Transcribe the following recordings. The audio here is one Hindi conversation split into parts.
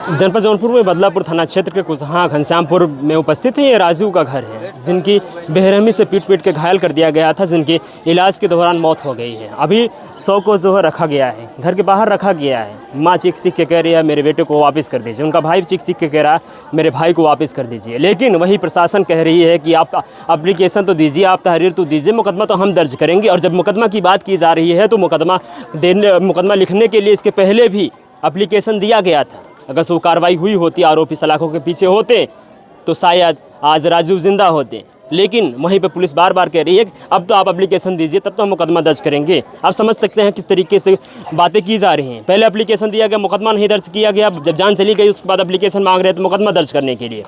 जनपद जौनपुर में बदलापुर थाना क्षेत्र के कुसहा घनश्यामपुर में उपस्थित है। ये राजू का घर है, जिनकी बेरहमी से पीट के घायल कर दिया गया था, जिनके इलाज के दौरान मौत हो गई है। अभी 100 को जो है रखा गया है, घर के बाहर रखा गया है। माँ चीख के कह रही है मेरे बेटे को वापस कर दीजिए, उनका भाई चीख के कह रहा है मेरे भाई को वापस कर दीजिए। लेकिन वही प्रशासन कह रही है कि आप एप्लीकेशन तो दीजिए, आप तहरीर तो दीजिए, मुकदमा तो हम दर्ज करेंगे। और जब मुकदमा की बात की जा रही है तो मुकदमा लिखने के लिए इसके पहले भी एप्लीकेशन दिया गया था। अगर सो कार्रवाई हुई होती, आरोपी सलाखों के पीछे होते, तो शायद आज राजू जिंदा होते। लेकिन वहीं पे पुलिस बार बार कह रही है कि अब तो आप एप्लीकेशन दीजिए, तब तो हम मुकदमा दर्ज करेंगे। आप समझ सकते हैं किस तरीके से बातें की जा रही हैं। पहले एप्लीकेशन दिया गया, मुकदमा नहीं दर्ज किया गया। जब जान चली गई उसके बाद एप्लीकेशन मांग रहे हैं तो मुकदमा दर्ज करने के लिए,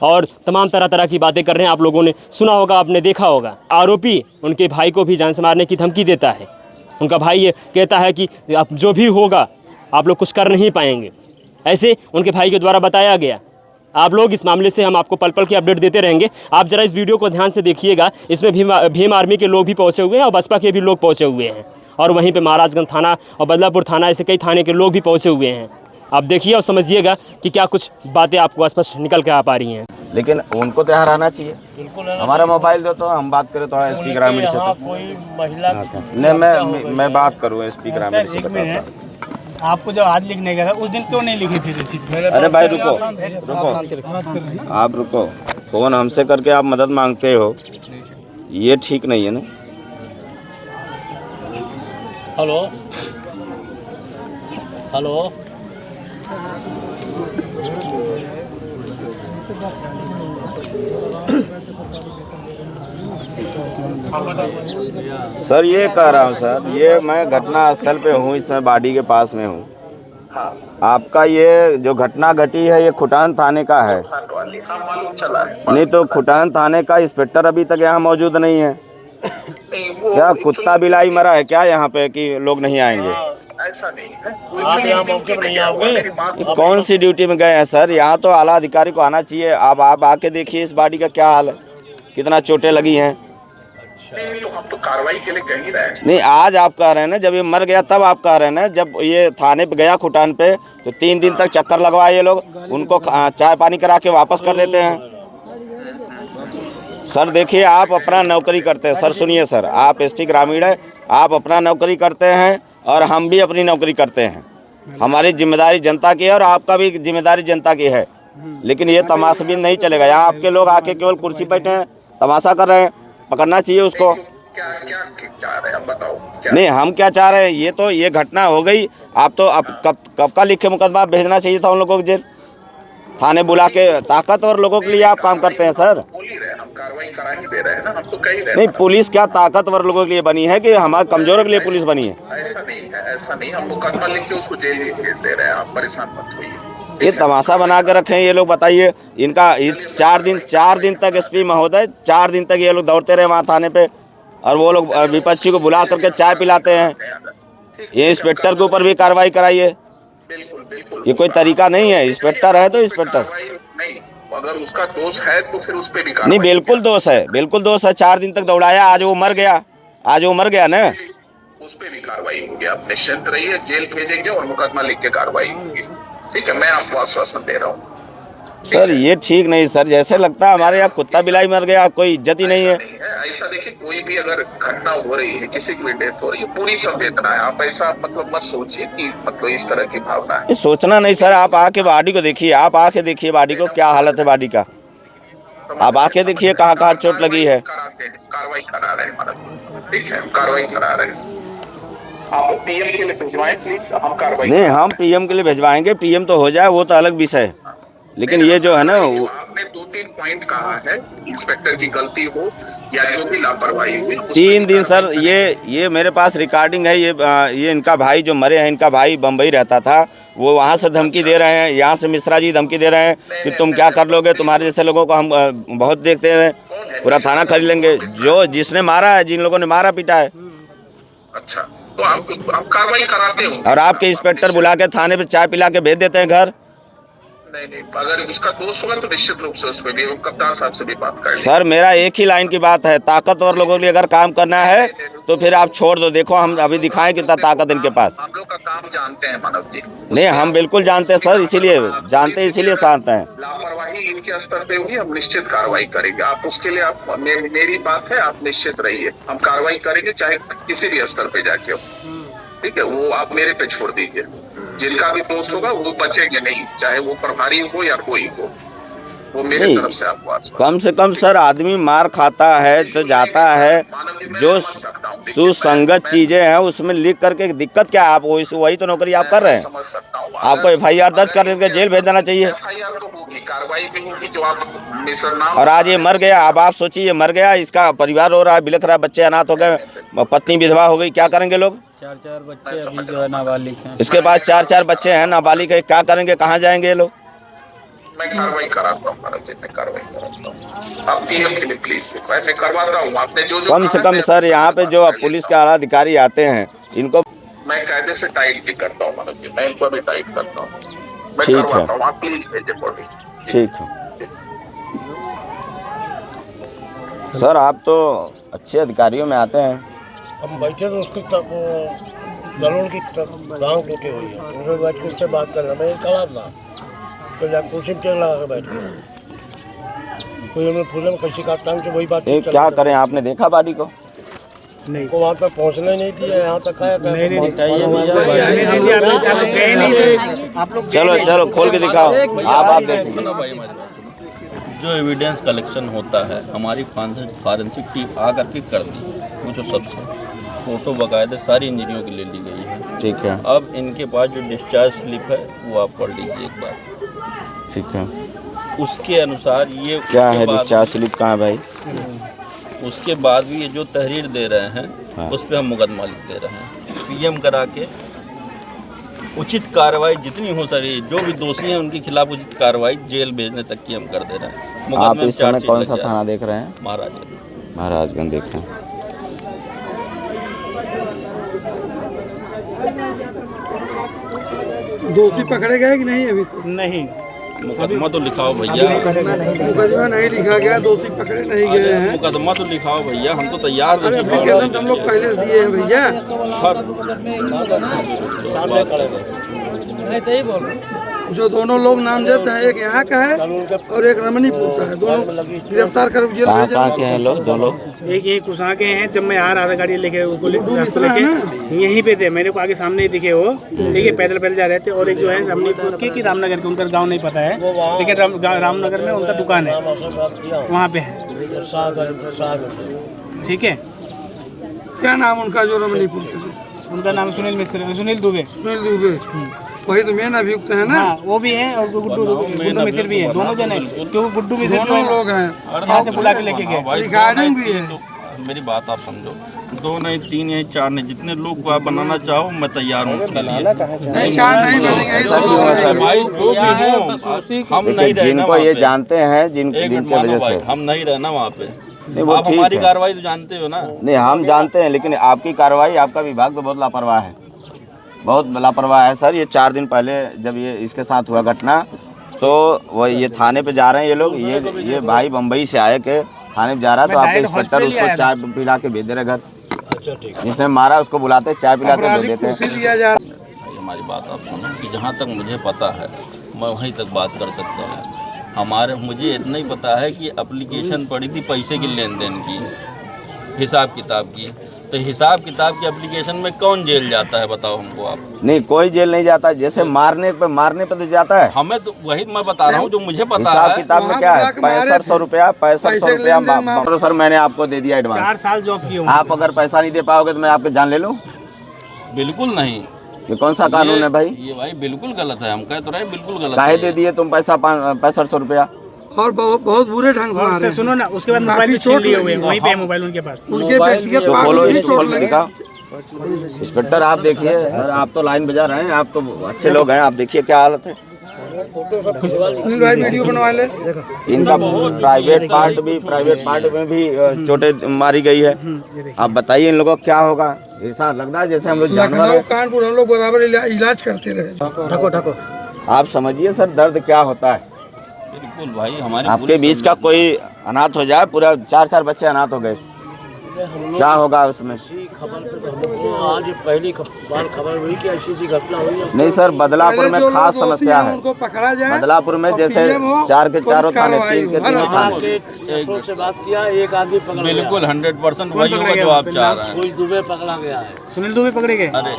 और तमाम तरह की बातें कर रहे हैं। आप लोगों ने सुना होगा, आपने देखा होगा। आरोपी उनके भाई को भी जान से मारने की धमकी देता है। उनका भाई ये कहता है कि अब जो भी होगा आप लोग कुछ कर नहीं पाएंगे, ऐसे उनके भाई के द्वारा बताया गया। आप लोग इस मामले से हम आपको पल पल की अपडेट देते रहेंगे। आप ज़रा इस वीडियो को ध्यान से देखिएगा। इसमें भीम आर्मी के लोग भी पहुंचे हुए हैं और बसपा के भी लोग पहुंचे हुए हैं, और वहीं पे महाराजगंज थाना और बदलापुर थाना, ऐसे कई थाने के लोग भी पहुंचे हुए हैं। आप देखिए और समझिएगा कि क्या कुछ बातें आपको स्पष्ट निकल के आ पा रही हैं। लेकिन उनको तो यहाँ रहना चाहिए। हमारा मोबाइल दो तो हम बात करें थोड़ा एसपी ग्रामीण से। तो कोई महिला नहीं, मैं बात करूँ एसपी ग्रामीण से। बताता हूँ आपको जब आज लिखने गया था उस दिन क्यों नहीं लिखी थी? अरे भाई रुको, आप रुको। फोन हमसे करके आप मदद मांगते हो, ये ठीक नहीं है ना। हेलो हेलो, सर ये कह रहा हूँ सर, ये मैं घटना स्थल पे हूँ, इसमें बाड़ी के पास में हूँ। आपका ये जो घटना घटी है ये खुटान थाने का है? नहीं तो खुटान थाने का इंस्पेक्टर अभी तक यहाँ मौजूद नहीं है क्या? कुत्ता बिलाई मरा है क्या यहाँ पे कि लोग नहीं आएंगे? ऐसा नहीं है। आप यहाँ मौके पर नहीं आओगे? कौन सी ड्यूटी में गए हैं सर? यहाँ तो आला अधिकारी को आना चाहिए। आप आके देखिए इस बाड़ी का क्या हाल है, कितना चोटें लगी हैं। नहीं तो हम तो कार्रवाई के लिए कह ही रहे हैं। नहीं, आज आप कह रहे हैं ना, जब ये मर गया तब आप कह रहे हैं ना। जब ये थाने पे गया खुटान पे तो 3 दिन तक चक्कर लगवाए ये लोग, उनको चाय पानी करा के वापस कर देते हैं। सर देखिए, आप अपना नौकरी करते हैं। सर सुनिए सर, आप एसपी ग्रामीण है, आप अपना नौकरी करते हैं और हम भी अपनी नौकरी करते हैं। हमारी जिम्मेदारी जनता की है और आपका भी जिम्मेदारी जनता की है। लेकिन ये तमाशाबीन नहीं चलेगा। यहाँ आपके लोग आके केवल कुर्सी बैठे हैं, तमाशा कर रहे हैं। पकड़ना चाहिए उसको। क्या चाह रहे हैं आप बताओ? नहीं, हम क्या चाह रहे हैं, ये तो ये घटना हो गई। आप तो अब कब का लिख के मुकदमा भेजना चाहिए था उन लोगों को जेल, थाने बुला के। ताकतवर लोगों के लिए आप काम करते हैं सर। बोल ही रहे हैं, हम कार्रवाई करा ही दे रहे हैं ना, हम तो कह ही रहे हैं। नहीं, पुलिस क्या ताकतवर लोगों के लिए बनी है कि हमारे कमजोरों के लिए पुलिस बनी है? ऐसा नहीं है, ऐसा नहीं। हम मुकदमा लिख के उसको जेल ही भेज दे रहे हैं, आप परेशान मत होइए। ये तमाशा बना के रखे हैं ये लोग। बताइए, इनका 4 दिन तक एसपी महोदय 4 दिन तक ये लोग दौड़ते रहे वहाँ थाने पे, और वो लोग विपक्षी को बुला करके चाय पिलाते हैं। ये इंस्पेक्टर के ऊपर भी कार्रवाई कराइए। बिल्कुल बिल्कुल, ये कोई तरीका नहीं है। इंस्पेक्टर है तो इंस्पेक्टर नहीं, अगर उसका दोष है तो फिर उस पर भी नहीं। बिल्कुल दोष है, बिल्कुल दोष है। 4 दिन तक दौड़ाया, आज वो मर गया, ना। उस पर भी कार्रवाई होगी। आप निश्चिंत रहिए, जेल भेजेंगे और मुकदमा लिख के कार्रवाई होगी। ठीक है, मैं आपको आश्वासन दे रहा हूँ। सर ये ठीक नहीं सर, जैसे लगता है हमारे यहाँ कुत्ता बिलाई मर गया, कोई इज्जत ही नहीं है। ऐसा देखिए, कोई भी अगर घटना हो रही है, किसी की भी डेथ हो रही है, पूरी संवेदना है। आप ऐसा मतलब मत सोचिए कि मतलब इस तरह की भावना है। सोचना नहीं सर, आप आके बाडी को देखिए, आप आके देखिए बाडी को, क्या हालत है बाडी का। आप आके देखिए कहाँ चोट लगी है। कार्रवाई करा रहे हैं, ठीक है, कार्रवाई करा रहे हैं। आप पीएम के लिए भिजवाएं प्लीज, हम कार्रवाई नहीं, हम पीएम के लिए भिजवाएंगे। पीएम तो हो जाए, वो तो अलग विषय है। लेकिन ये जो है ना, आपने 2-3 पॉइंट कहा है, इंस्पेक्टर की गलती हो या जो भी लापरवाही हुई। 3 दिन सर, ये मेरे पास रिकॉर्डिंग है। ये इनका भाई जो मरे हैं, इनका भाई बम्बई रहता था, वो वहाँ से धमकी दे रहे हैं, यहाँ से मिश्रा जी धमकी दे रहे हैं कि तुम क्या कर लोगे, तुम्हारे जैसे लोगों को हम बहुत देखते हैं, पूरा थाना खरीद लेंगे। जिसने मारा है, जिन लोगों ने मारा पीटा है। अच्छा, तो आप कार्रवाई कराते हो और आपके इंस्पेक्टर बुला के थाने पे चाय पिला के भेज देते हैं घर। नहीं, अगर उसका दोस्त होगा तो निश्चित रूप से उस पर भी कप्तान साहब से भी बात कर लेंगे। सर मेरा एक ही लाइन की बात है, ताकतवर लोगों के लिए अगर काम करना है तो फिर आप छोड़ दो। देखो हम अभी दिखाएं कितना ताकत इनके पास। हम लोग का काम जानते हैं मानव जी। नहीं हम बिल्कुल जानते हैं सर, इसीलिए जानते हैं, इसीलिए शांत हैं। लापरवाही इनके स्तर पे हुई, हम निश्चित कार्रवाई करेंगे। आप उसके लिए आप मेरी बात है, आप निश्चित रहिए, हम कार्रवाई करेंगे चाहे किसी भी स्तर पे जाके हो। ठीक है, वो आप मेरे पे छोड़ दीजिए। जिनका भी दोस्त होगा वो बचेंगे नहीं, चाहे वो प्रभारी हो या कोई हो, वो मेरे तरफ से आपको आश्वासन। कम से कम सर आदमी मार खाता है तो जाता है, जो सुसंगत चीजें हैं उसमें लिख करके दिक्कत क्या है? आप वही तो नौकरी आप कर रहे हैं। समझ सकता हूँ, आपको FIR दर्ज करके जेल भेज देना चाहिए। FIR तो होगी, कार्रवाई भी होगी जो आप मिस्र नाम। और आज ये मर गया, अब आप सोचिए ये मर गया, इसका परिवार रो रहा है, बिलख रहा है, बच्चे अनाथ हो गए, पत्नी विधवा हो गई, क्या करेंगे लोग? 4 बच्चे अभी जो है नाबालिग हैं। इसके पास 4 बच्चे हैं नाबालिग है, क्या करेंगे, कहाँ जाएंगे ये लोग? मैं कार्रवाई कराता हूँ मानव जी, मैं कार्रवाई कराता हूँ। आप PM के लिए प्लीज मैं करवाता हूँ। आपने जो कम से कम सर यहाँ पे जो पुलिस के आला अधिकारी आते हैं इनको मैं कायदे से टाइट भी करता हूँ मानव जी, मैं इनको भी टाइट करता हूँ, मैं ठीक है। करवाता हूँ। आप प्लीज भेजे बॉडी। ठीक है सर, आप तो अच्छे अधिकारियों में आते हैं। हम बैठे तो उसकी दलों की टांग टूटी हुई है, उन्होंने बैठ के उससे बात करना, मैं कला था तो जब कुर्सी में टेक लगा के बैठ गया, कोई हमें पूछा कैसी का टांग से वही बात। क्या करें, आपने देखा बॉडी को? नहीं को वहाँ तक पहुँचना नहीं दिया, यहाँ तक आया। चलो चलो खोल के दिखाओ, आप देखिए। जो एविडेंस कलेक्शन होता है हमारी फॉरेंसिक टीम आकर के कर दी, वो जो सबसे फोटो बाकायदे सारी इंजीनियरों की ले ली गई है। ठीक है, अब इनके पास जो डिस्चार्ज स्लिप है वो आप पढ़ लीजिए एक बार। ठीक है, उसके अनुसार ये क्या है डिस्चार्ज स्लिप कहाँ है भाई? उसके बाद भी ये जो तहरीर दे रहे हैं हाँ। उस पर हम मुकदमा लिख दे रहे हैं। PM करा के उचित कार्रवाई जितनी हो सके, जो भी दोषी हैं उनके खिलाफ उचित कार्रवाई जेल भेजने तक की हम कर दे रहे हैं। आप इस समय कौन सा थाना देख रहे हैं? महाराजगंज देख रहे हैं। दोषी पकड़े गए कि नहीं? अभी तो नहीं, मुकदमा तो लिखाओ भैया। मुकदमा नहीं लिखा गया, दोषी पकड़े नहीं गए हैं। मुकदमा तो लिखाओ भैया, हम तो तैयार अरे एप्लीकेशन तो हम लोग पहले से दिए हैं भैया। सही बोल रहे। जो दोनों लोग नामजद हैं, एक यहाँ का है और एक रमणीपुर का है, दोनों गिरफ्तार कर जेल भेजे। कहाँ के हैं लोग? 2 लोग एक ये कुशा के हैं, जब मैं आ रहा था गाड़ी लेके गुड्डू मिश्रा है ना? यहीं पे थे, मेरे को आगे सामने ही दिखे वो, ठीक है, पैदल जा रहे थे। और एक जो है रमणीपुर के कि रामनगर के, उनका गांव नहीं पता है, लेकिन रामनगर में उनका दुकान है, वहाँ पे है। ठीक है, क्या नाम उनका जो रमणीपुर के? उनका नाम सुनील मिश्रा, सुनील दुबे। सुनील दुबे, वही तो मेन अभियुक्त है ना? हाँ, वो भी है और गुड्डू मिश्र भी है, दोनों जन है। क्योंकि गुड्डू मिश्र दोनों लोग हैं, यहाँ से बुला के लेके गए। रिकॉर्डिंग भी है। मेरी बात आप समझो, 2 नहीं 3 नहीं 4 नहीं, जितने लोग को आप बनाना चाहो मैं तैयार हूँ उसके लिए। नहीं, 4 नहीं बनेंगे, 2 लोग हैं। भाई जो भी हो, हम नहीं रहना जिनको वहाँ ये पे। जानते हैं, एक मिनट जिनके मानो वजह भाई, से हम नहीं रहना वहाँ पे। नहीं, वो आप ठीक हमारी है। कार्रवाई तो जानते हो ना। नहीं हम जानते हैं, लेकिन आपकी कार्रवाई, आपका विभाग तो बहुत लापरवाह है, बहुत लापरवाह है सर। ये 4 दिन पहले जब ये इसके साथ हुआ घटना, तो वो ये थाने पे जा रहे हैं ये लोग, ये भाई बम्बई से आए के थाने पे जा रहा है, तो आपके इंस्पेक्टर उसको चाय पिला के भेज दे रहे घर। जिसने मारा उसको बुलाते, चाय पिलाते, भेज देते हैं। भाई हमारी बात आप सुनो कि जहाँ तक मुझे पता है मैं वहीं तक बात कर सकता हूँ। मुझे इतना ही पता है कि एप्लीकेशन पड़ी थी पैसे की लेन देन की, हिसाब किताब की। तो हिसाब किताब की एप्लीकेशन में कौन जेल जाता है बताओ हमको आप? नहीं, कोई जेल नहीं जाता, जैसे मारने पे तो जाता है। हमें तो वही मैं बता रहा हूँ जो मुझे पता हिसाब है। किताब में क्या है? 6500 रुपया, 6500 रुपया तो सर मैंने आपको दे दिया एडवांस। 4 साल जॉब किया हूँ। आप अगर पैसा नहीं दे पाओगे तो मैं आपके जान ले लूँ? बिल्कुल नहीं, ये कौन सा कानून है भाई? ये भाई बिल्कुल गलत है, हम कह तो रहे हैं बिल्कुल गलत काहे है। दे दिए तुम पैसा 6500 रुपया? और बहुत बुरे ढंग से मारे। सुनो ना, उसके बाद मोबाइल भी छीन लिए हुए, वहीं पे है मोबाइल उनके पास। उनके व्यक्तिगत तो पार्ट बोलो, में भी इसको चोट खोल के लगी। दिखाओ। इंस्पेक्टर आप देखिए सर, आप तो लाइन बजा रहे हैं, आप तो अच्छे लोग हैं, आप देखिए क्या हालत है। सुनील भाई वीडियो बनवा ले। इनका प्राइवेट पार्ट में भी चोटें मारी गई है। आप बताइए इन लोगों को क्या होगा? ऐसा लग रहा है जैसे हम लोग जानवर लखनऊ हैं। कानपुर हम लोग बराबर इलाज करते रहे। ढको ढको आप समझिए सर दर्द क्या होता है। बिल्कुल भाई, हमारी आपके बीच का कोई अनाथ हो जाए, पूरा 4 बच्चे अनाथ हो गए, क्या होगा उसमें? खबर पे तो हमको आज पहली बार खबर हुई कि ऐसी जी घटना हुई है। नहीं सर, बदलापुर में खास समस्या है। उनको पकड़ा जाए, बदलापुर में जैसे 4 के 4 थाने, 3 के 3 थाने। एक से बात किया, एक आदमी पकड़ा गया। बिल्कुल 100% वही होगा जो आप चाह रहे हैं। कोई दुबे पकड़ा गया है। सुनील दुबे पकड़े गए। अरे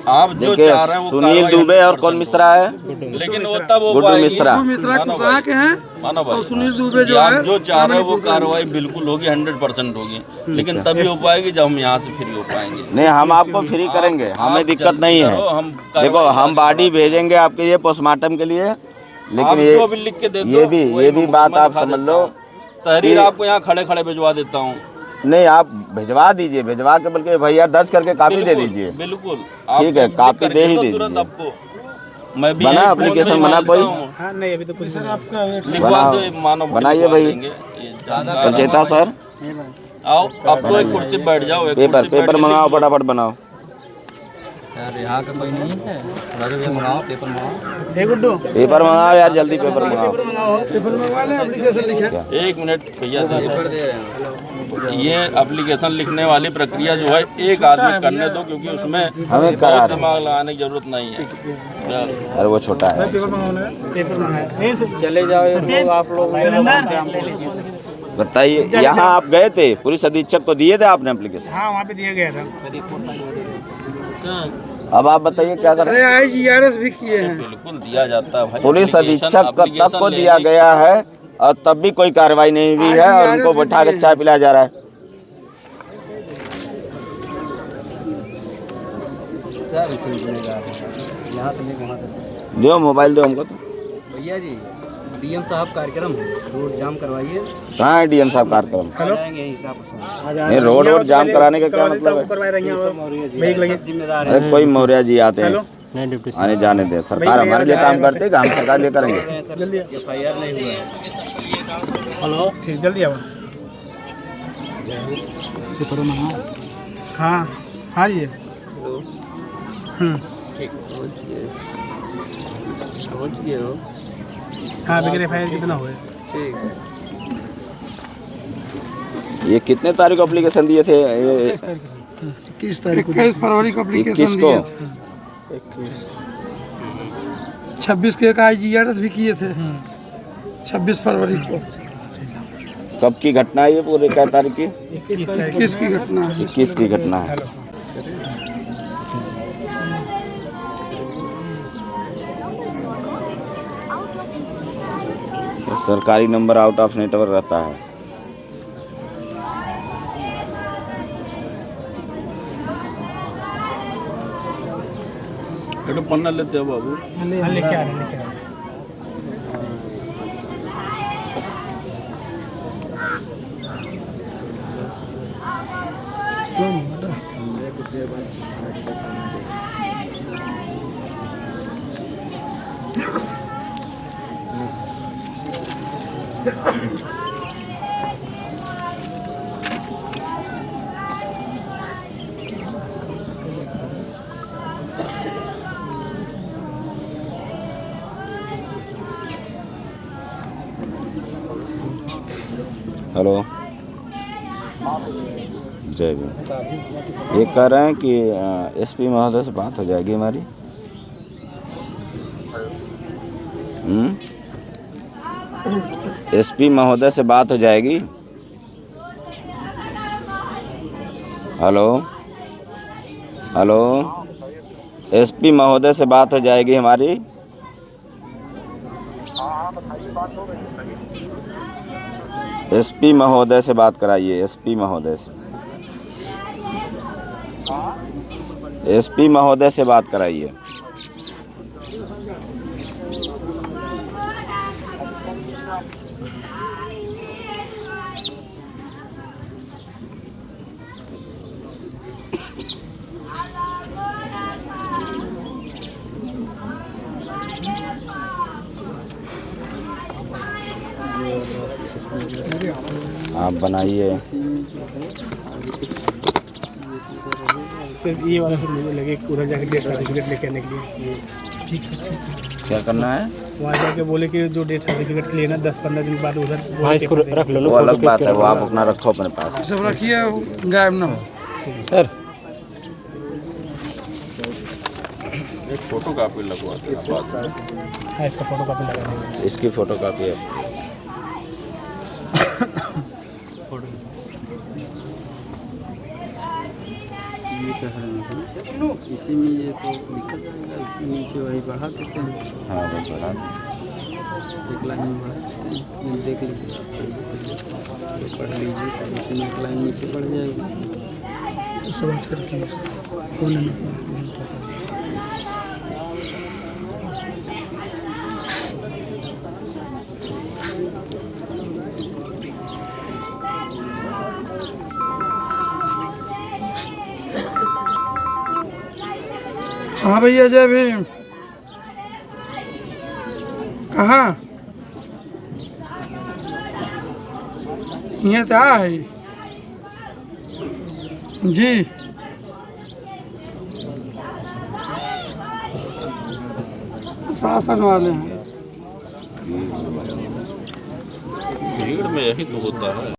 आप जो देखिए, चाह रहे हैं वो सुनील कार्रवाई दुबे और कौन 100% मिश्रा है? लेकिन वो तब हो गुड्डू पाएगी। मिश्रा। मिश्रा कुशवाहा के हैं मानो भाई, और सुनील दुबे जो आप है जो चाह रहे हो वो कार्रवाई बिल्कुल होगी, 100% होगी, लेकिन तभी हो पाएगी जब हम यहाँ से फ्री हो पाएंगे। नहीं, हम आपको फ्री करेंगे, हमें आप दिक्कत जल्दी नहीं करो, है। हम देखो, कार्रवाई हम बॉडी भेजेंगे आपके लिए पोस्टमार्टम के लिए, आप लेकिन जो भी लिख के दे दो, ये वही भी मैं बात आप दिखा समझ देता लो। हूँ। तहरीर कि- आपको यहाँ खड़े खड़े भिजवा देता हूँ। नहीं, आप भिजवा दीजिए, भिजवा के बल्कि भैया दर्ज करके कापी दे बिल्कुल, दीजिए। बिल्कुल ठीक है, आपको कापी लिख दे ही करके दे तुरंत दीजिए। आपको मैं भी बना यही फोन application, में बना लिखवा कोई? देता हूँ। हाँ नहीं, अभी तो कुछ सर आपका लिखवा बनाओ, दो, मानो बनाइए लिखवा भाई। देंगे। ये ज़्यादा रचेता सर, आओ, अब तो एक कुर्सी पे बैठ जाओ, एक पेपर कुर्सी पे बैठ पेपर के मंगाओ, लिख लो। फटाफट बनाओ। ए गुड्डू, पेपर मंगाओ यार, जल्दी पेपर मंगाओ। पेपर मंगवा लें, एप्लीकेशन लिखे। एक मिनट भैया दीजिए। ये एप्लीकेशन लिखने वाली प्रक्रिया जो है एक आदमी करने दो, क्योंकि उसमें हमें करा बहुत रहे। दिमाग लगाने की जरूरत नहीं है। अरे वो छोटा है। पेपर मंगाया। चले जाओ ये लोग, आप लोग बताइए, यहाँ आप गए थे, पुलिस अधीक्षक को दिए थे आपने एप्लीकेशन? हाँ, वहाँ पे दिया गया था। अब आप बताइए क्या कर रहे हैं? अरे IGRS भी किए हैं। बिल्कुल दिया जाता है भाई। पुलिस एप्लीकेशन- अधीक्षक का तब एप्लीकेशन को लेने दिया की- गया है और तब भी कोई कार्रवाई नहीं हुई है, और उनको बैठा के चाय पिलाया जा रहा है। दो मोबाइल दो हमको तो। भैया जी, डीएम साहब कार्यक्रम है, रोड जाम करवाइए। कहाँ है डीएम साहब कार्यक्रम? जाएंगे हिसाब से। नहीं, रोड जाम कराने का क्या मतलब है? करवाए रही हैं लगे। जिम्मेदार अरे कोई मौर्य जी आते हैं, नहीं डिप्टी आने जाने दे। सरकार हमारे लिए काम करती है कि हम सरकार लिए करेंगे? है सर, FIR नहीं हुआ है। हेलो, ठीक, जल्दी आओ। हाँ हाँ जी। पहुँच गए हो? हाँ, बगैर FIR कितना हुआ? ठीक। ये कितने तारीख को एप्लीकेशन दिए थे? ये 21 फरवरी को एप्लीकेशन 21 दिए को? थे। 26 के एक IGRS भी किए थे, 26 फरवरी को। कब की घटना है ये? पूरे क्या तारीख की? 21 की घटना है। 21 की घटना है। तो सरकारी नंबर आउट ऑफ नेटवर्क रहता है। एक तो पन्ना लेते हो बाबू। लेके आ रहे हैं। हेलो, जय भीम। ये कह रहे हैं कि एसपी महोदय से बात हो जाएगी हमारी। एसपी महोदय से बात हो जाएगी। हेलो हेलो, एसपी महोदय से बात हो जाएगी हमारी। एसपी महोदय से बात कराइए, एसपी महोदय से। एसपी महोदय से बात कराइए। आप बनाइए। सिर्फ ये वाला सर मुझे लगे उधर जाकर डेथ सर्टिफिकेट लेके आने के लिए। क्या करना है? वहाँ जाके बोले कि जो डेथ सर्टिफिकेट के लिए ना 10-15 दिन बाद उधर हाँ इसको रख लो ना, वो फोटो अलग खींच बात के है, रख वो लो। आप अपना रखो अपने पास। ये सब रखिए, गायब ना हो। सर एक फोटो कापी लगवा देना बाद में। हाँ इसका फोटो कॉपी लगा देंगे। इसकी फोटो कापी है। इसी में ये तो लिखा जाएगा, इसके नीचे वही बढ़ा देते हैं, हाँ बस बढ़ा। एक लाइन बढ़ा देते हैं, ये देख लीजिए, तो पढ़ लीजिए, तो उसी में एक लाइन नीचे बढ़ जाएगी। तो सब करके कौन है हाँ भैया जय भीम। कहाँ ये था है जी। शासन वाले हैं। भीड़ में यही तो होता है।